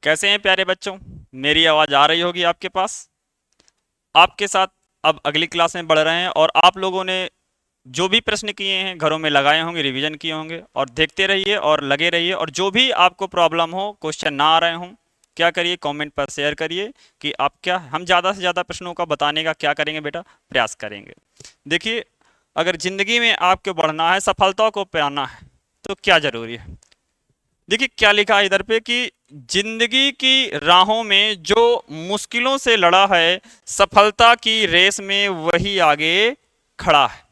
कैसे हैं प्यारे बच्चों? मेरी आवाज आ रही होगी आपके पास। आपके साथ अब अगली क्लास में बढ़ रहे हैं और आप लोगों ने जो भी प्रश्न किए हैं घरों में लगाए होंगे, रिवीजन किए होंगे, और देखते रहिए और लगे रहिए। और जो भी आपको प्रॉब्लम हो, क्वेश्चन ना आ रहे हों, क्या करिए, कमेंट पर शेयर करिए कि आप क्या, हम ज़्यादा से ज़्यादा प्रश्नों का बताने का क्या करेंगे बेटा, प्रयास करेंगे। देखिए, अगर जिंदगी में आपको बढ़ना है, सफलता को पाना है, तो क्या जरूरी है। देखिए क्या लिखा है इधर पे कि जिंदगी की राहों में जो मुश्किलों से लड़ा है, सफलता की रेस में वही आगे खड़ा है।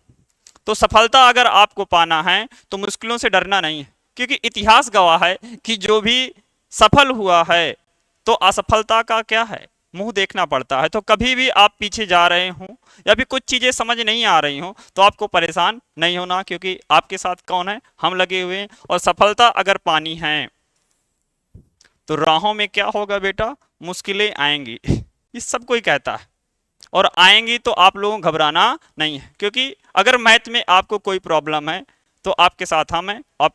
तो सफलता अगर आपको पाना है तो मुश्किलों से डरना नहीं है, क्योंकि इतिहास गवाह है कि जो भी सफल हुआ है तो असफलता का क्या है, मुंह देखना पड़ता है। तो कभी भी आप पीछे जा रहे हो या फिर कुछ चीजें समझ नहीं आ रही हो तो आपको परेशान नहीं होना, क्योंकि आपके साथ कौन है, हम लगे हुए हैं। और सफलता अगर पानी है तो राहों में क्या होगा बेटा, मुश्किलें आएंगी। ये सब कोई कहता है, और आएंगी तो आप लोगों को घबराना नहीं है, क्योंकि अगर मैथ में आपको कोई प्रॉब्लम है तो आपके साथ हम हैं। आप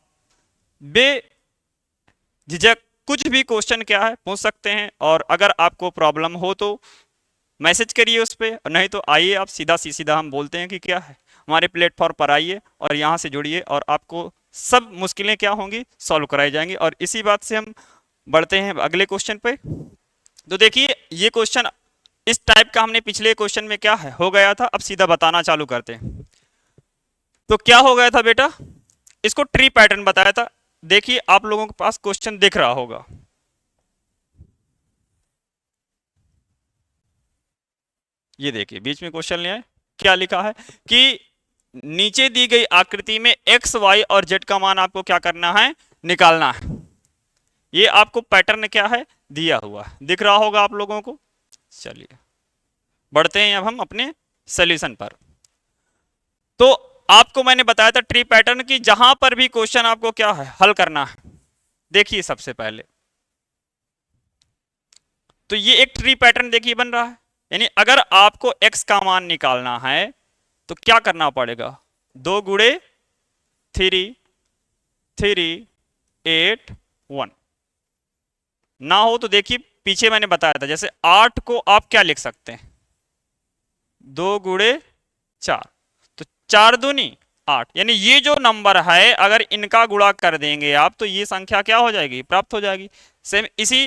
बेझिझक कुछ भी क्वेश्चन क्या है पूछ सकते हैं, और अगर आपको प्रॉब्लम हो तो मैसेज करिए उस पर, नहीं तो आइए आप सीधा सीधा हम बोलते हैं कि क्या है, हमारे प्लेटफॉर्म पर आइए और यहाँ से जुड़िए और आपको सब मुश्किलें क्या होंगी, सॉल्व कराई जाएंगी। और इसी बात से हम बढ़ते हैं अगले क्वेश्चन पे। तो देखिए ये क्वेश्चन इस टाइप का हमने पिछले क्वेश्चन में क्या है हो गया था, अब सीधा बताना चालू करते हैं। तो क्या हो गया था बेटा, इसको ट्री पैटर्न बताया था। देखिए आप लोगों के पास क्वेश्चन दिख रहा होगा, ये देखिए बीच में क्वेश्चन लिया है। क्या लिखा है कि नीचे दी गई आकृति में एक्स वाई और जेड का मान आपको क्या करना है, निकालना है। ये आपको पैटर्न क्या है, दिया हुआ है, दिख रहा होगा आप लोगों को। चलिए बढ़ते हैं अब हम अपने सोल्यूशन पर। तो आपको मैंने बताया था ट्री पैटर्न की, जहां पर भी क्वेश्चन आपको क्या है, हल करना है। देखिए सबसे पहले तो ये एक ट्री पैटर्न देखिए बन रहा है, यानी अगर आपको x का मान निकालना है तो क्या करना पड़ेगा, 2 गुणे 3 3 8 1। ना हो तो देखिए पीछे मैंने बताया था, जैसे 8 को आप क्या लिख सकते हैं, 2 गुणे 4, तो 4 दूनी 8। यानी ये जो नंबर है अगर इनका गुणा कर देंगे आप तो ये संख्या क्या हो जाएगी, प्राप्त हो जाएगी। सेम इसी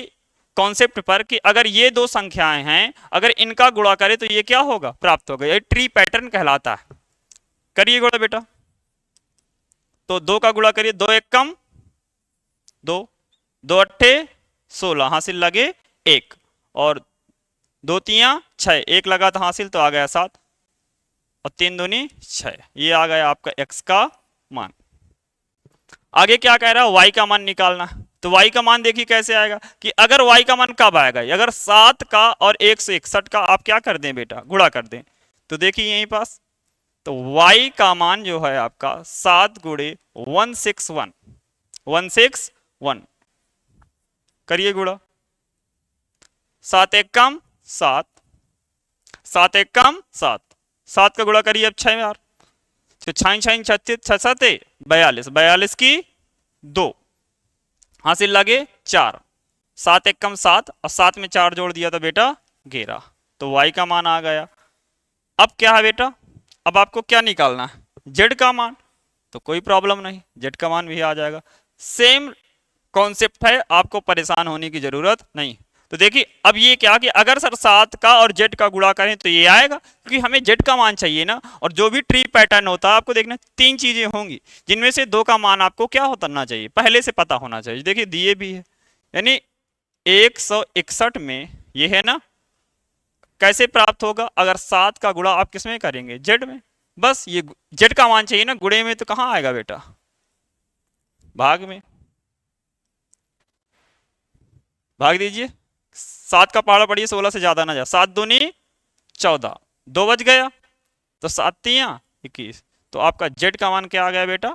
कॉन्सेप्ट पर कि अगर ये दो संख्याएं हैं, अगर इनका गुणा करें तो ये क्या होगा, प्राप्त होगा। ये ट्री पैटर्न कहलाता है। करिए गुणा बेटा, तो 2 का गुणा करिए, 2 1 कम 2, 2 अट्ठे 16 हासिल लगे 1, और 2 3 6 1 लगा था हासिल तो आ गया 7, और 3 दूनी 6, ये आ गया आपका x का मान। आगे क्या कह रहा है, y का मान निकालना। तो y का मान देखिए कैसे आएगा कि अगर y का मान कब आएगा, अगर 7 का और 161 का आप क्या कर दें बेटा, गुणा कर दें। तो देखिए यहीं पास, तो y का मान जो है आपका 7 गुणे 161 करिए गुणा, 7 1 कम 7, 7 1 कम 7, 7 का गुणा करिए अब 6 बार, तो 6 6 36 6 7 42, 42 की 2 हासिल लगे 4, 7 1 कम 7, और 7 में 4 जोड़ दिया था बेटा 11, तो y का मान आ गया। अब क्या है बेटा, अब आपको क्या निकालना है, z का मान। तो कोई प्रॉब्लम नहीं, z का मान भी आ जाएगा। सेम कॉन्सेप्ट है, आपको परेशान होने की जरूरत नहीं। तो देखिए अब ये क्या कि अगर सर 7 का और z का गुणा करें तो ये आएगा, क्योंकि हमें z का मान चाहिए ना। और जो भी ट्री पैटर्न होता है आपको देखना 3 चीजें होंगी, जिनमें से 2 का मान आपको क्या होना चाहिए, पहले से पता होना चाहिए। देखिए दिए भी है, यानी 161 में ये है ना, कैसे प्राप्त होगा, अगर 7 का गुणा आप किस में करेंगे, z में। बस ये z का मान चाहिए ना, गुणे में तो कहां आएगा बेटा, भाग में। भाग दीजिए, 7 का पहाड़ा पड़िए, 16 से ज्यादा ना जाए, 7 दूनी 14, 2 बज गया, तो 7 3 21, तो आपका जेड का मान क्या आ गया बेटा,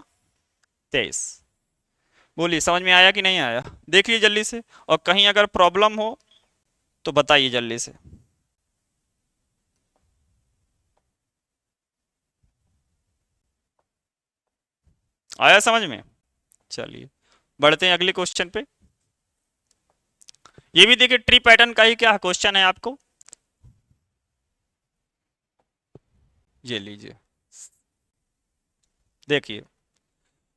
23। बोलिए समझ में आया कि नहीं आया, देखिए जल्दी से, और कहीं अगर प्रॉब्लम हो तो बताइए जल्दी से। आया समझ में, चलिए बढ़ते हैं अगले क्वेश्चन पे। ये भी देखिए ट्री पैटर्न का ही क्या क्वेश्चन है आपको, ये लीजिए देखिए,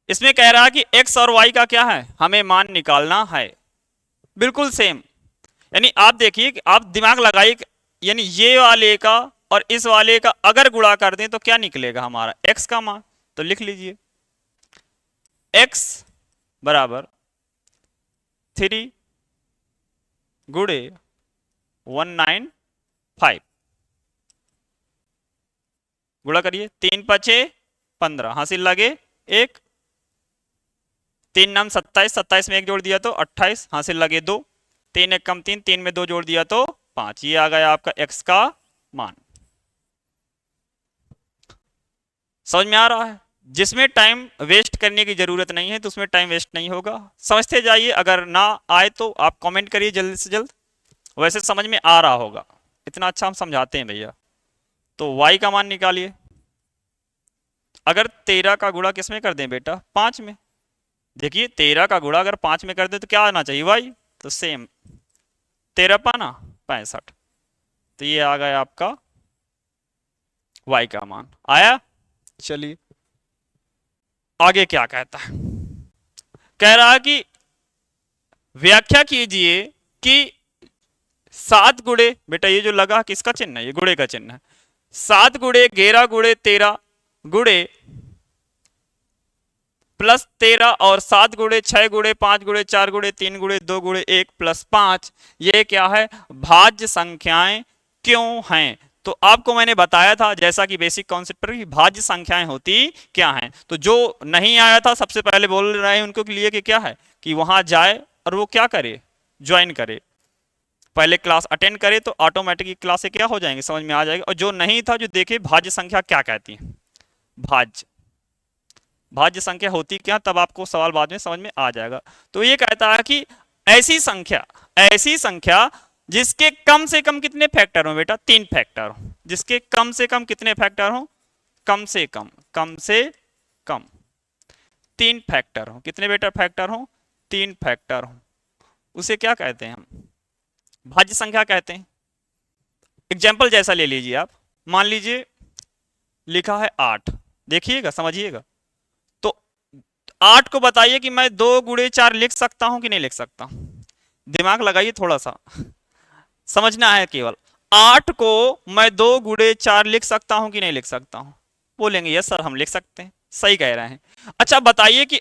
इसमें कह रहा है कि x और y का क्या है, हमें मान निकालना है, बिल्कुल सेम। यानी आप देखिए कि आप दिमाग लगाइए, यानी ये वाले का और इस वाले का अगर गुणा कर दें तो क्या निकलेगा हमारा x का मान, तो लिख लीजिए x बराबर 3 गुणे 195, गुणा करिए, 3 पचे 15, हासिल लगे 1, 3 नाम 27, 27 में 1 जोड़ दिया तो 28, हासिल लगे 2, 3 1 कम 3, 3 में 2 जोड़ दिया तो 5, ये आ गया आपका x का मान। समझ में आ रहा है, जिसमें टाइम वेस्ट करने की जरूरत नहीं है तो उसमें टाइम वेस्ट नहीं होगा, समझते जाइए, अगर ना आए तो आप कमेंट करिए जल्द से जल्द, वैसे समझ में आ रहा होगा, इतना अच्छा हम समझाते हैं भैया। तो y का मान निकालिए, अगर 13 का गुणा किस में कर दें बेटा, 5 में, देखिए 13 का गुणा अगर 5 में कर दे तो क्या आना चाहिए y, तो सेम 13 पाना 65, तो ये आ गया आपका y का मान आया। चलिए आगे क्या कहता है, कह रहा है कि व्याख्या कीजिए कि 7 गुणे, बेटा ये जो लगा किसका चिन्ह है, ये गुणे का चिन्ह है, 7 गुणे 11 गुणे 13 गुणे प्लस 13 और 7 गुणे 6 गुणे 5 गुणे 4 गुणे 3 गुणे 2 गुणे 1 प्लस 5, ये क्या है, भाज्य संख्याएं क्यों हैं। तो आपको मैंने बताया था जैसा कि बेसिक कॉन्सेप्ट पर कि भाज्य संख्याएं होती क्या हैं, तो जो नहीं आया था सबसे पहले बोल रहे हैं उनको के लिए कि क्या है, कि वहां जाए और वो क्या करे, ज्वाइन करे, पहले क्लास अटेंड करे तो ऑटोमेटिक क्लास से क्या हो जाएंगे, समझ में आ जाएगा। और जो नहीं था जो देखे भाज्य संख्या क्या कहती है, भाज्य भाज्य संख्या होती क्या, तब आपको सवाल बाद में समझ में आ जाएगा। तो ये कहता है कि ऐसी संख्या जिसके कम से कम कितने फैक्टर हो बेटा, 3 फैक्टर हो, जिसके कम से कम कितने फैक्टर हो, कम से कम 3 फैक्टर हो, कितने बेटा फैक्टर हो, 3 फैक्टर हो, उसे क्या कहते हैं हम, भाज्य संख्या कहते हैं। एग्जाम्पल जैसा ले लीजिए आप, मान लीजिए लिखा है 8, देखिएगा समझिएगा, तो 8 को बताइए कि मैं 2 गुणे 4 लिख सकता हूं कि नहीं लिख सकता, दिमाग लगाइए थोड़ा सा, समझना है केवल, 8 को मैं 2 गुणे 4 लिख सकता हूं कि नहीं लिख सकता हूं, बोलेंगे यस सर हम लिख सकते हैं, सही कह रहे हैं। अच्छा बताइए कि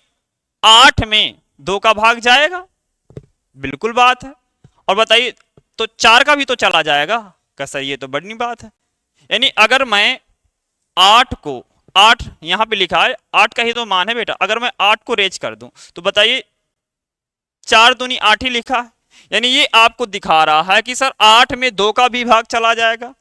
8 में 2 का भाग जाएगा, बिल्कुल बात है, और बताइए तो 4 का भी तो चला जाएगा, कैसा, ये तो बड़ी बात है। यानी अगर मैं 8 को, 8 यहां पे लिखा है, 8 का ही तो मान है बेटा, अगर मैं 8 को रेज कर दूं तो बताइए 4 दूनी 8 ही लिखा है, यानी ये आपको दिखा रहा है कि सर 8 में 2 का भी भाग चला जाएगा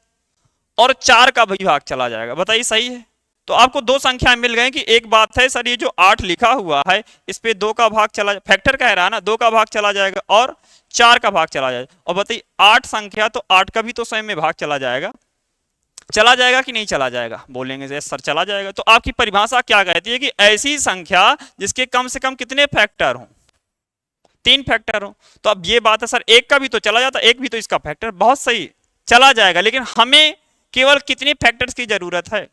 और 4 का भी भाग चला जाएगा, बताइए सही है। तो आपको दो संख्या मिल गए कि एक बात है सर ये जो 8 लिखा हुआ है इस पे 2 का भाग चला, फैक्टर कह रहा है ना, 2 का भाग चला जाएगा और 4 का भाग चला जाएगा, और बताइए 8 संख्या तो 8 का भी तो स्वयं में भाग चला जाएगा, चला जाएगा कि नहीं चला जाएगा, बोलेंगे सर चला जाएगा। तो आपकी परिभाषा क्या कहती है कि ऐसी संख्या जिसके कम से कम कितने फैक्टर हो, 3 फैक्टर हो। तो अब ये बात है सर एक का भी तो चला जाता, एक भी तो इसका फैक्टर, बहुत सही चला जाएगा, लेकिन हमें केवल कितने फैक्टर्स की जरूरत है,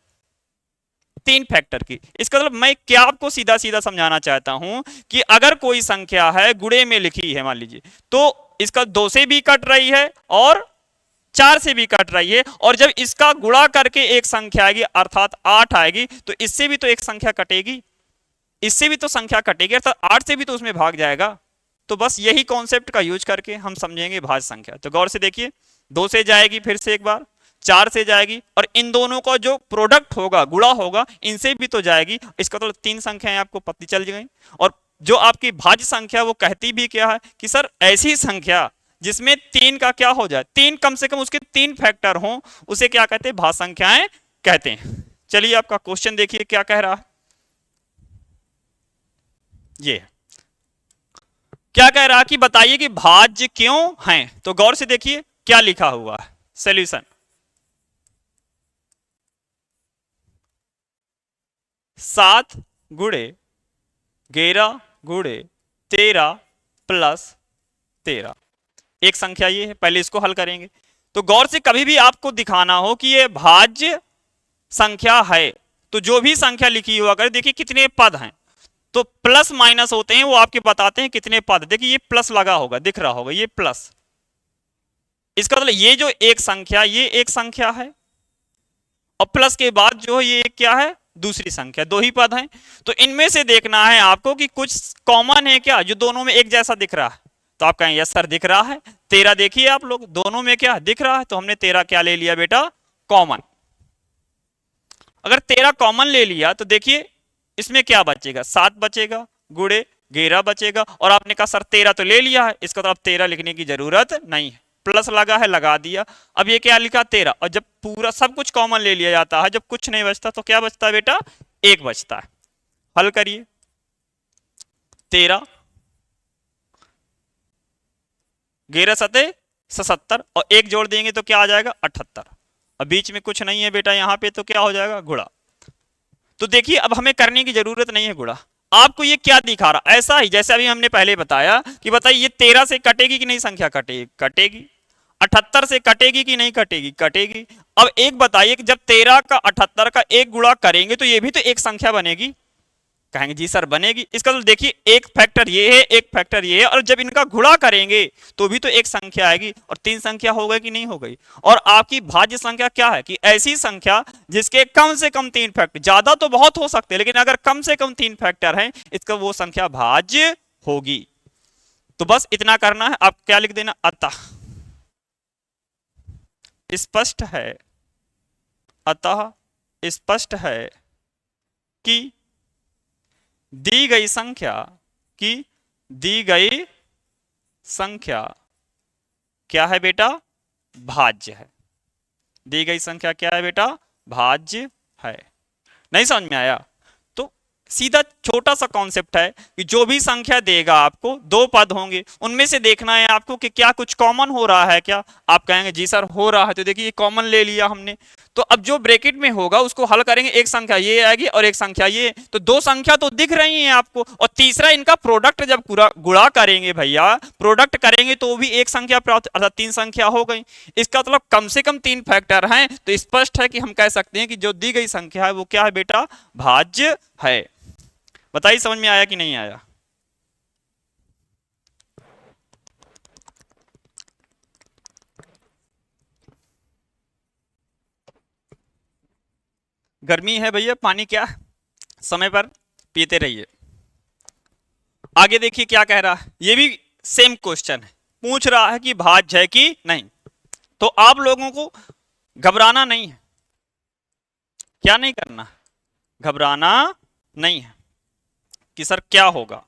3 फैक्टर की। इसका मतलब मैं क्या आपको सीधा सीधा समझाना चाहता हूं कि अगर कोई संख्या है गुणे में लिखी है मान लीजिए, तो इसका 2 से भी कट रही है और 4 से भी कट रही है, और जब इसका गुणा करके एक संख्या आएगी अर्थात 8 आएगी तो इससे भी तो एक संख्या कटेगी, इससे भी तो संख्या कटेगी, अर्थात 8 से भी तो उसमें भाग जाएगा। तो बस यही कॉन्सेप्ट का यूज करके हम समझेंगे भाज्य संख्या। तो गौर से देखिए, 2 से जाएगी, फिर से एक बार 4 से जाएगी, और इन दोनों का जो प्रोडक्ट होगा, गुणा होगा, इनसे भी तो जाएगी, इसका तो 3 संख्याएं आपको पता चल गई। और जो आपकी भाज्य संख्या वो कहती भी क्या है कि सर ऐसी संख्या जिसमें 3 का क्या हो जाए, 3 कम से कम उसके 3 फैक्टर हो, उसे क्या कहते हैं, भाज्य संख्याएं कहते हैं। चलिए आपका क्वेश्चन देखिए क्या कह रहा है, ये क्या कह रहा कि बताइए कि भाज्य क्यों हैं। तो गौर से देखिए क्या लिखा हुआ है, सॉल्यूशन 7 गुणे 11 गुणे 13 प्लस 13, एक संख्या ये है, पहले इसको हल करेंगे। तो गौर से कभी भी आपको दिखाना हो कि ये भाज्य संख्या है, तो जो भी संख्या लिखी हुआ करे, देखिए कितने पद हैं, तो प्लस माइनस होते हैं, वो आपके बताते हैं कितने पद। देखिए ये प्लस लगा होगा, दिख रहा होगा ये प्लस, इसका मतलब ये जो एक संख्या, ये एक संख्या है, और प्लस के बाद जो है ये क्या है, दूसरी संख्या, दो ही पद हैं। तो इनमें से देखना है आपको कि कुछ कॉमन है क्या, जो दोनों में एक जैसा दिख रहा है। तो आप कहें यस सर दिख रहा है। 13 देखिए आप लोग, दोनों में क्या दिख रहा है, तो हमने 13 क्या ले लिया बेटा, कॉमन। अगर 13 कॉमन ले लिया तो देखिए इसमें क्या बचेगा, 7 बचेगा, गुड़े 11 बचेगा, और आपने कहा सर 13 तो ले लिया है, इसका तो अब 13 लिखने की जरूरत नहीं है, प्लस लगा है लगा दिया। अब ये क्या लिखा 13, और जब पूरा सब कुछ कॉमन ले लिया जाता है, जब कुछ नहीं बचता तो क्या बचता है बेटा, एक बचता है। हल करिए, 13 11 सते 77, और एक जोड़ देंगे तो क्या आ जाएगा 78, और बीच में कुछ नहीं है बेटा यहाँ पे, तो क्या हो जाएगा गुणा। तो देखिए अब हमें करने की जरूरत नहीं है गुणा, आपको ये क्या दिखा रहा, ऐसा ही जैसे अभी हमने पहले बताया कि बताइए ये 13 से कटेगी कि नहीं, संख्या कटेगी, कटेगी। 78 से कटेगी कि नहीं कटेगी, कटेगी। अब एक बताइए कि जब 13 का 78 का एक गुणा करेंगे तो ये भी तो एक संख्या बनेगी, कहेंगे जी सर बनेगी। इसका तो देखिए एक फैक्टर ये है, एक फैक्टर ये है, और जब इनका गुणा करेंगे तो भी तो एक संख्या आएगी, और 3 संख्या हो गई कि नहीं हो गई। और आपकी भाज्य संख्या क्या है कि ऐसी संख्या जिसके कम से कम 3 फैक्टर, ज्यादा तो बहुत हो सकते हैं लेकिन अगर कम से कम 3 फैक्टर हैं, इसका वो संख्या भाज्य होगी। तो बस इतना करना है, आप क्या लिख देना, अतः स्पष्ट है, अतः स्पष्ट है कि दी गई संख्या की दी गई संख्या क्या है बेटा, भाज्य है। दी गई संख्या क्या है बेटा, भाज्य है। नहीं समझ में आया, तो सीधा छोटा सा कॉन्सेप्ट है कि जो भी संख्या देगा आपको, 2 पद होंगे, उनमें से देखना है आपको कि क्या कुछ कॉमन हो रहा है क्या। आप कहेंगे जी सर हो रहा है, तो देखिए ये कॉमन ले लिया हमने, तो अब जो ब्रैकेट में होगा उसको हल करेंगे, एक संख्या ये आएगी और एक संख्या ये, तो 2 संख्या तो दिख रही हैं आपको, और तीसरा इनका प्रोडक्ट जब पूरा गुणा करेंगे भैया, प्रोडक्ट करेंगे तो भी एक संख्या प्राप्त, अर्थात 3 संख्या हो गई। इसका मतलब कम से कम 3 फैक्टर हैं, तो स्पष्ट है कि हम कह सकते हैं कि जो दी गई संख्या है वो क्या है बेटा, भाज्य है। बताइए समझ में आया कि नहीं आया। गर्मी है भैया, पानी क्या समय पर पीते रहिए। आगे देखिए क्या कह रहा है, ये भी सेम क्वेश्चन है, पूछ रहा है कि भाज्य है कि नहीं। तो आप लोगों को घबराना नहीं है, क्या नहीं करना, घबराना नहीं है कि सर क्या होगा।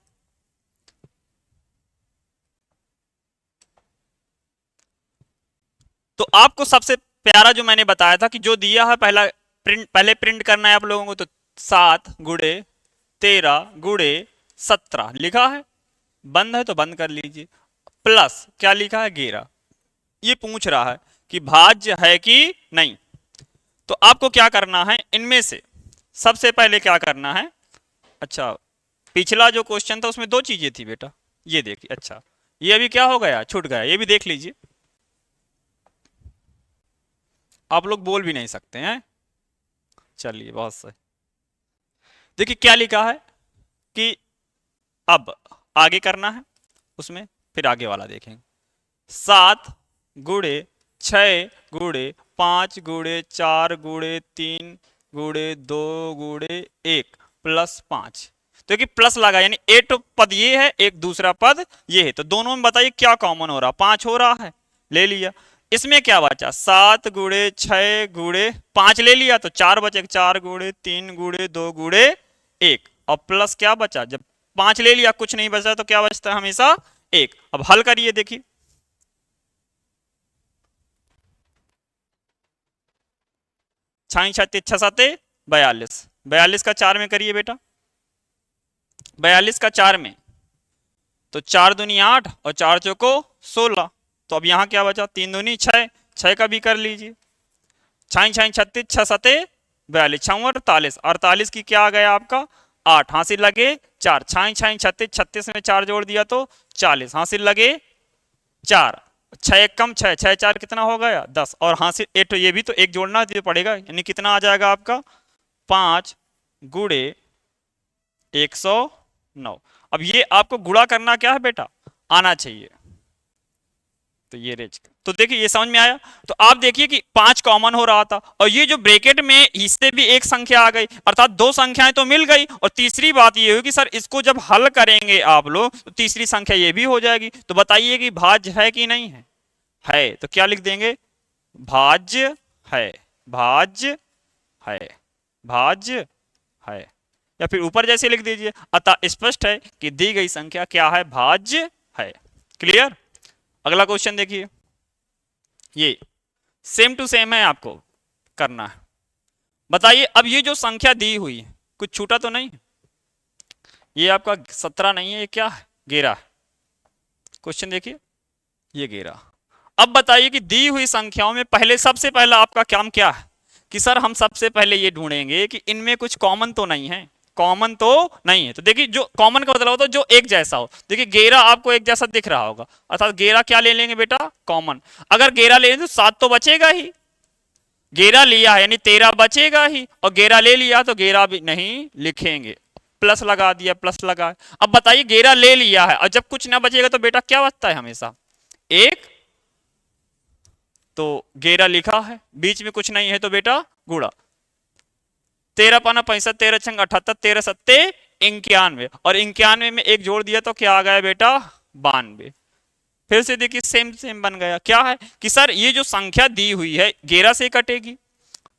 तो आपको सबसे प्यारा जो मैंने बताया था कि जो दिया है पहले प्रिंट करना है आप लोगों को, तो 7 गुणे 13 गुणे 17 लिखा है, बंद है तो बंद कर लीजिए, प्लस क्या लिखा है 11। ये पूछ रहा है कि भाज्य है कि नहीं। तो आपको क्या करना है, इनमें से सबसे पहले क्या करना है, अच्छा पिछला जो क्वेश्चन था उसमें 2 चीजें थी बेटा, ये देखिए, अच्छा ये अभी क्या हो गया, छूट गया, ये भी देख लीजिए। आप लोग बोल भी नहीं सकते हैं, चलिए बहुत सही। देखिए क्या लिखा है कि अब आगे करना है उसमें, फिर आगे वाला देखेंगे। 7 गुणे 6 गुणे 5 गुणे 4 गुणे 3 गुणे 2 गुणे 1 प्लस 5, तो कि प्लस लगा, यानी एक पद ये है, एक दूसरा पद ये है, तो दोनों में बताइए क्या कॉमन हो रहा, 5 हो रहा है, ले लिया। इसमें क्या बचा, 7 गुणे 6 गुणे 5 ले लिया, तो 4 बचे, 4 गुणे 3 गुणे 2 गुणे 1, और प्लस क्या बचा, जब 5 ले लिया कुछ नहीं बचा तो क्या बचता है हमेशा 1। अब हल करिए, देखिए 6 36 6 7 42, 42 का 4 में करिए बेटा, 42 का 4 में, तो 4 दूनी 8 और 4 चौको 16, तो अब यहां क्या बचा, 3 दूनी 6, 6 का भी कर लीजिए, 6 6 36 6 7 42, 6 48, 48 की क्या आ गया आपका 8, हासिल लगे 4, 6 6 36 36 में 4 जोड़ दिया तो 40, हासिल लगे 4, छह एक कम छह, छह चार कितना हो गया 10, और हाँ से एट, ये भी तो एक जोड़ना पड़ेगा, यानी कितना आ जाएगा आपका 5 गुड़े 109। अब ये आपको गुणा करना क्या है बेटा, आना चाहिए। तो ये रेंज, तो देखिए ये समझ में आया। तो आप देखिए कि 5 कॉमन हो रहा था, और ये जो ब्रैकेट में इससे भी एक संख्या आ गई, अर्थात दो संख्याएं तो मिल गई। और तीसरी बात ये हुई कि सर इसको जब हल करेंगे आप लोग तो तीसरी संख्या ये भी हो जाएगी। तो बताइए कि भाज्य है कि नहीं है? है। तो क्या लिख देंगे, भाज्य है, भाज्य है, भाज्य है। या फिर ऊपर जैसे लिख दीजिए, अतः स्पष्ट है कि दी गई संख्या क्या है, भाज्य है। क्लियर। अगला क्वेश्चन देखिए, ये सेम टू सेम है, आपको करना है। बताइए अब ये जो संख्या दी हुई है, कुछ छूटा तो नहीं? ये आपका 17 नहीं है, ये क्या है, 11। क्वेश्चन देखिए, ये 11। अब बताइए कि दी हुई संख्याओं में पहले, सबसे पहला आपका काम क्या है कि सर हम सबसे पहले ये ढूंढेंगे कि इनमें कुछ कॉमन तो नहीं है, कॉमन तो नहीं है। तो देखिए जो कॉमन का मतलब होता है जो एक जैसा हो। देखिए 11 आपको एक जैसा दिख रहा होगा, अर्थात 11 क्या ले लेंगे बेटा, कॉमन। अगर 11 ले लेंगे तो 7 तो बचेगा ही, 11 लिया है यानी 13 बचेगा ही, और 11 ले लिया तो 11 भी नहीं लिखेंगे, प्लस लगा दिया, प्लस लगा। अब बताइए 11 ले लिया है और जब कुछ ना बचेगा तो बेटा क्या बचता है हमेशा, एक। तो 11 लिखा है, बीच में कुछ नहीं है तो बेटा गुणा, 13 पाना 65, 13 छंग 78, 13 सत्ते 91, और 91 में एक जोड़ दिया तो क्या आ गया बेटा, 92। फिर से देखिए सेम सेम बन गया। क्या है कि सर ये जो संख्या दी हुई है 11 से कटेगी,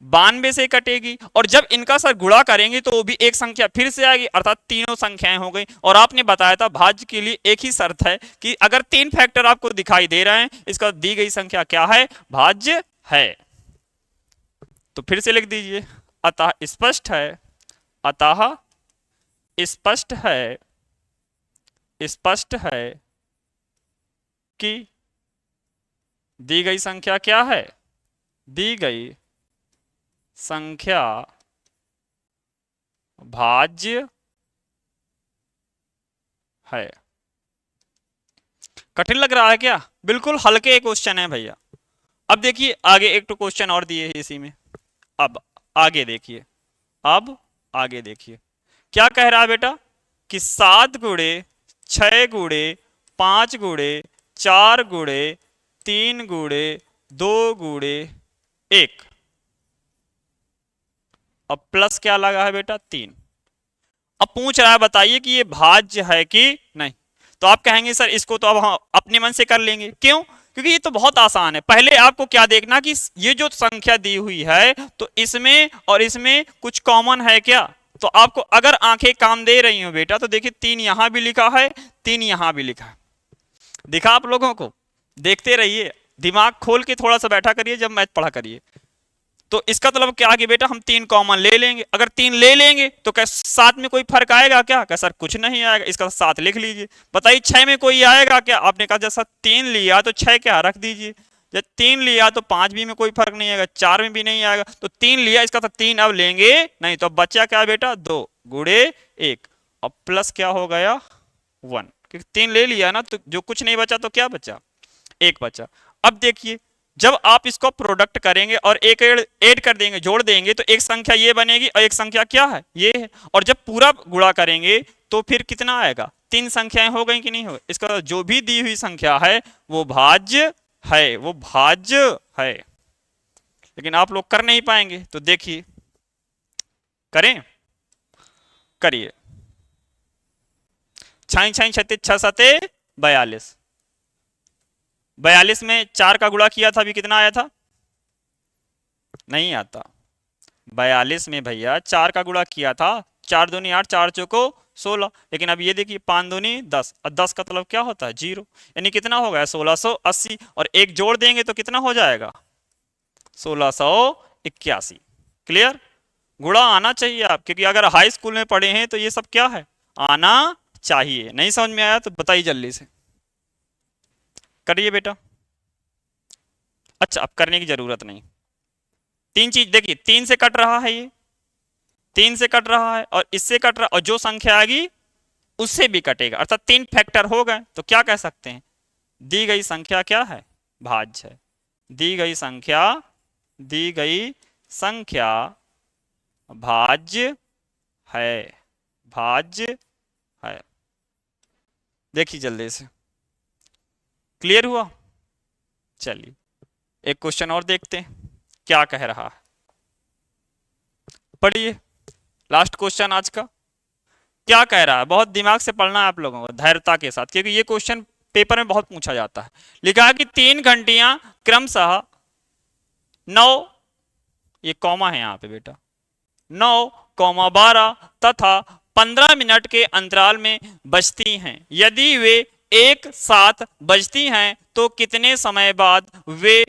92 से कटेगी, और जब इनका सर गुणा करेंगे तो वो भी एक संख्या फिर से आएगी, अर्थात तीनों संख्याएं हो गई। और आपने बताया था भाज्य के लिए एक ही शर्त है कि अगर 3 फैक्टर आपको दिखाई दे रहे हैं, इसका दी गई संख्या क्या है, भाज्य है। तो फिर से लिख दीजिए, अतः स्पष्ट है, अतः स्पष्ट है, स्पष्ट है कि दी गई संख्या क्या है, दी गई संख्या भाज्य है। कठिन लग रहा है क्या? बिल्कुल हल्के क्वेश्चन है भैया। अब देखिए आगे एक तो क्वेश्चन और दिए है इसी में। अब आगे देखिए, अब आगे देखिए क्या कह रहा है बेटा कि 7 गुणे 6 गुणे 5 गुणे 4 गुणे 3 गुणे 2 गुणे 1, अब प्लस क्या लगा है बेटा 3। अब पूछ रहा है बताइए कि ये भाज्य है कि नहीं। तो आप कहेंगे सर इसको तो अब हम अपने मन से कर लेंगे, क्यों? क्योंकि ये तो बहुत आसान है। पहले आपको क्या देखना कि ये जो संख्या दी हुई है तो इसमें और इसमें कुछ कॉमन है क्या। तो आपको अगर आंखें काम दे रही हो बेटा तो देखिए 3 यहां भी लिखा है, 3 यहां भी लिखा है, दिखा आप लोगों को? देखते रहिए, दिमाग खोल के थोड़ा सा बैठा करिए जब मैथ पढ़ा करिए। तो इसका मतलब क्या कि बेटा हम 3 कॉमन ले लेंगे। अगर 3 ले लेंगे तो क्या साथ में कोई फर्क आएगा क्या? क्या सर कुछ नहीं आएगा, इसका 7 लिख लीजिए। बताइए 6 में कोई आएगा क्या? आपने कहा जैसा 3 लिया तो 6 क्या रख दीजिए, जब 3 लिया तो 5 भी में कोई फर्क नहीं आएगा, 4 में भी नहीं आएगा। तो 3 लिया, इसका 3 अब लेंगे नहीं, तो बचा क्या बेटा 2 गुणे 1, और प्लस क्या हो गया 1, क्योंकि 3 ले लिया ना तो जो कुछ नहीं बचा तो क्या बचा, 1 बचा। अब देखिए जब आप इसको प्रोडक्ट करेंगे और एक ऐड कर देंगे, जोड़ देंगे, तो एक संख्या ये बनेगी और एक संख्या क्या है, ये है। और जब पूरा गुणा करेंगे तो फिर कितना आएगा, 3 संख्याएं हो गई कि नहीं हो। इसका जो भी दी हुई संख्या है वो भाज्य है, वो भाज्य है। लेकिन आप लोग कर नहीं पाएंगे, तो देखिए करें, करिए। 6 6 36 6 सते 42, 42 में 4 का गुणा किया था, अभी कितना आया था, नहीं आता। 42 में भैया 4 का गुणा किया था, 4 दूनी 8, 4 चौको 16। लेकिन अब ये देखिए 5 दूनी 10, और 10 का मतलब क्या होता है 0, यानी कितना हो गया 1680, और एक जोड़ देंगे तो कितना हो जाएगा 1681। क्लियर। गुणा आना चाहिए आप, क्योंकि अगर हाई स्कूल में पढ़े हैं तो ये सब क्या है, आना चाहिए। नहीं समझ में आया तो बताइए जल्दी से, करिए बेटा। अच्छा अब करने की जरूरत नहीं, 3 चीज देखिए, 3 से कट रहा है, ये 3 से कट रहा है और इससे कट रहा है, और जो संख्या आएगी उससे भी कटेगा, अर्थात 3 फैक्टर हो गए। तो क्या कह सकते हैं, दी गई संख्या क्या है, भाज्य है। दी गई संख्या, दी गई संख्या भाज्य है, भाज्य है। देखिए जल्दी से, क्लियर हुआ? चलिए एक क्वेश्चन और देखते हैं क्या कह रहा है। पढ़िए लास्ट क्वेश्चन आज का क्या कह रहा है। बहुत दिमाग से पढ़ना है आप लोगों को, धैर्यता के साथ, क्योंकि ये क्वेश्चन पेपर में बहुत पूछा जाता है। लिखा है कि 3 घंटियां क्रमशः 9, ये कॉमा है यहाँ पे बेटा, 9, 12 तथा 15 मिनट के अंतराल में बजती हैं। यदि वे एक साथ बजती हैं तो कितने समय बाद वे,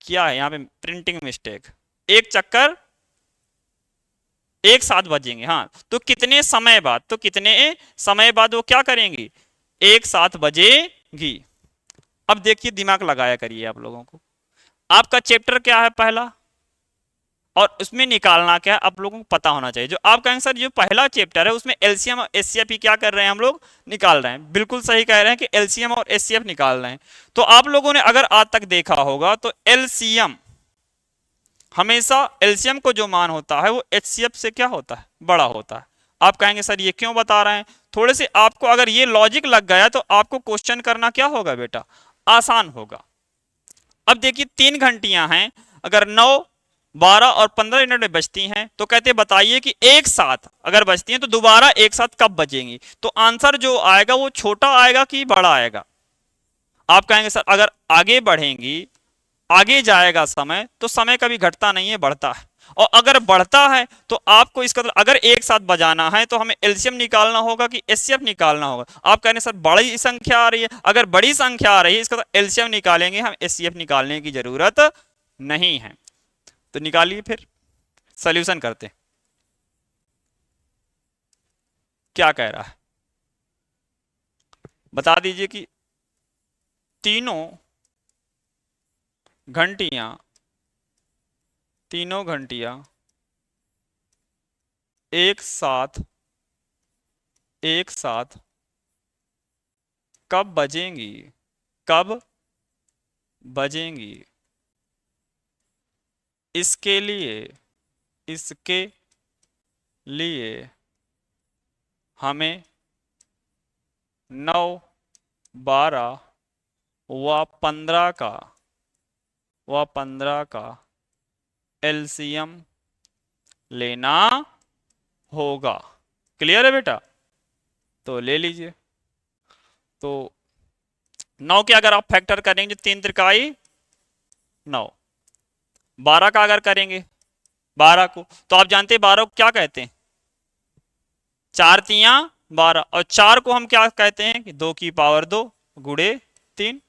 क्या है यहाँ पे प्रिंटिंग मिस्टेक, एक चक्कर एक साथ बजेंगे। हाँ, तो कितने समय बाद, तो कितने समय बाद वो क्या करेंगी, एक साथ बजेगी। अब देखिए दिमाग लगाया करिए आप लोगों को, आपका चैप्टर क्या है पहला, और उसमें निकालना क्या है आप लोगों को पता होना चाहिए। जो आपका आंसर जो पहला चैप्टर है उसमें एलसीएम और एचसीएफ क्या कर रहे हैं हम लोग, निकाल रहे हैं। बिल्कुल सही कह रहे हैं कि एलसीएम और एचसीएफ निकाल रहे हैं। तो आप लोगों ने अगर आज तक देखा होगा तो एलसीएम हमेशा, एलसीएम को जो मान होता है वो एचसीएफ से क्या होता है, बड़ा होता है। आप कहेंगे सर ये क्यों बता रहे हैं, थोड़े से आपको अगर ये लॉजिक लग गया तो आपको क्वेश्चन करना क्या होगा बेटा, आसान होगा। अब देखिए 3 घंटियां हैं, अगर 9, 12 और 15 मिनट में बजती हैं तो कहते बताइए कि एक साथ अगर बजती हैं तो दोबारा एक साथ कब बजेंगी। तो आंसर जो आएगा वो छोटा आएगा कि बड़ा आएगा। आप कहेंगे सर अगर आगे बढ़ेंगी, आगे जाएगा समय, तो समय कभी घटता नहीं है, बढ़ता है। और अगर बढ़ता है तो आपको इसका, अगर एक साथ बजाना है तो हमें एलसीएम निकालना होगा कि एचसीएफ निकालना होगा। आप कहने सर बड़ी संख्या आ रही है, अगर बड़ी संख्या आ रही है इसका तो एलसीएम निकालेंगे, हम एचसीएफ निकालने की जरूरत नहीं है। तो निकालिए, फिर सॉल्यूशन करते हैं। क्या कह रहा है बता दीजिए कि तीनों घंटियां एक साथ कब बजेंगी, कब बजेंगी। इसके लिए हमें 9, 12 व 15 का एलसीएम लेना होगा। क्लियर है बेटा? तो ले लीजिए। तो 9 के अगर आप फैक्टर करेंगे 3 त्रिकाई 9, 12 का अगर करेंगे 12 को, तो आप जानते हैं 12 को क्या कहते हैं, 4 तियां 12, और 4 को हम क्या कहते हैं कि 2 की पावर 2 गुणे 3।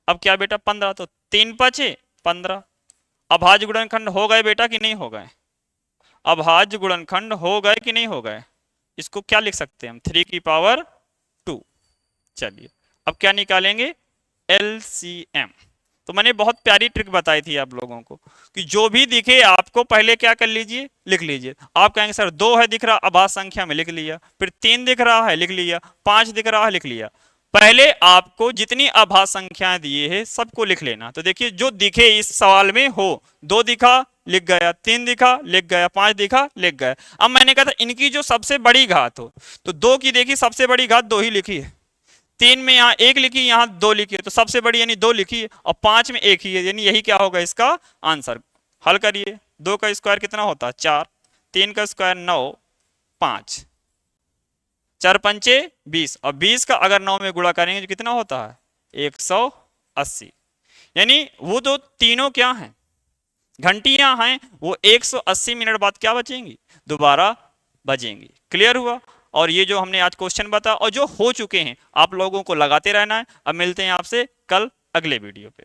अब क्या बेटा 15, तो 3 5 15। अभाज्य गुणनखंड हो गए बेटा कि नहीं हो गए, अभाज्य गुणनखंड हो गए कि नहीं हो गए। इसको क्या लिख सकते हैं हम, 3 की पावर 2। चलिए अब क्या निकालेंगे, एलसीएम। तो मैंने बहुत प्यारी ट्रिक बताई थी आप लोगों को कि जो भी दिखे आपको पहले क्या कर लीजिए, लिख लीजिए। आप कहेंगे सर 2 है दिख रहा, अभाज्य संख्या में लिख लिया, फिर 3 दिख रहा है लिख लिया, 5 दिख रहा है लिख लिया। पहले आपको जितनी अभाज्य संख्याएं दिए हैं सबको लिख लेना। तो देखिए जो दिखे इस सवाल में हो, 2 दिखा लिख गया, 3 दिखा लिख गया, 5 दिखा लिख गया। अब मैंने कहा था इनकी जो सबसे बड़ी घात हो, तो 2 की देखी सबसे बड़ी घात 2 ही लिखी है, 3 में यहाँ 1 लिखी, यहाँ 2 लिखी है, तो सबसे बड़ी यानी 2 लिखी है, और 5 में 1 ही है, यानी यही क्या होगा इसका आंसर। हल करिए, 2 का स्क्वायर कितना होता है 4, 3 का स्क्वायर 9, 5 4 पंचे 20, और 20 का अगर 9 में गुणा करेंगे तो कितना होता है 180। यानी वो दो तीनों क्या हैं, घंटियां हैं, वो 180 मिनट बाद क्या बचेंगी, दोबारा बजेंगी। क्लियर हुआ? और ये जो हमने आज क्वेश्चन बताया और जो हो चुके हैं आप लोगों को लगाते रहना है। अब मिलते हैं आपसे कल अगले वीडियो पे।